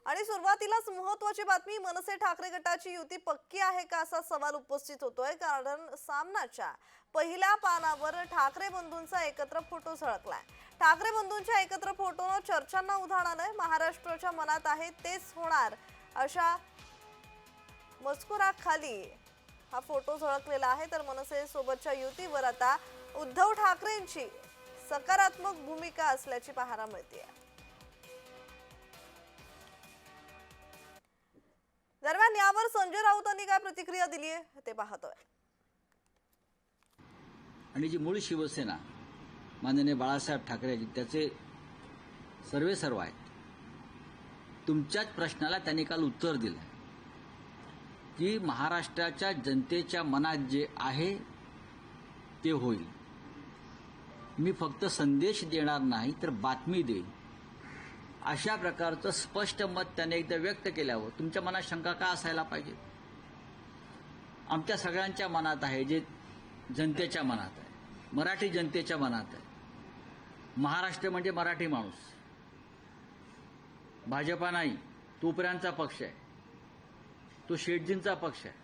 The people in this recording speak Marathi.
आणि सुरुवातीलाच महत्त्वाची बातमी, मनसे ठाकरे गटाची युती पक्की आहे का असा सवाल उपस्थित होतोय। कारण सामनाच्या पहिल्या पानावर ठाकरे बंधूंचा एकत्र फोटो झळकलाय। ठाकरे बंधूंच्या एकत्र फोटोनं चर्चांना उधाण आलंय। महाराष्ट्राच्या मनात आहे तेच होणार अशा मजकुराखाली हा फोटो झळकलेला आहे। तर मनसे सोबतच्या युतीवर आता उद्धव ठाकरेंची सकारात्मक भूमिका असल्याची पाहायला मिळते। दरम्यान यावर संजय राऊतांनी काय प्रतिक्रिया दिली आहे ते पाहतोय। आणि जी मूळ शिवसेना माननीय बाळासाहेब ठाकरे त्याचे सर्व आहेत, तुमच्याच प्रश्नाला त्यांनी काल उत्तर दिलं की महाराष्ट्राच्या जनतेच्या मनात जे आहे ते होईल। मी फक्त संदेश देणार नाही तर बातमी देईन, अशा प्रकारचं स्पष्ट मत त्याने एकदा व्यक्त केल्यावर तुमच्या मनात शंका का असायला पाहिजे? आमच्या सगळ्यांच्या मनात आहे, जे जनतेच्या मनात आहे, मराठी जनतेच्या मनात आहे। महाराष्ट्र म्हणजे मराठी माणूस, भाजपा नाही, तो उपऱ्यांचा पक्ष आहे, तो शेटजींचा पक्ष आहे।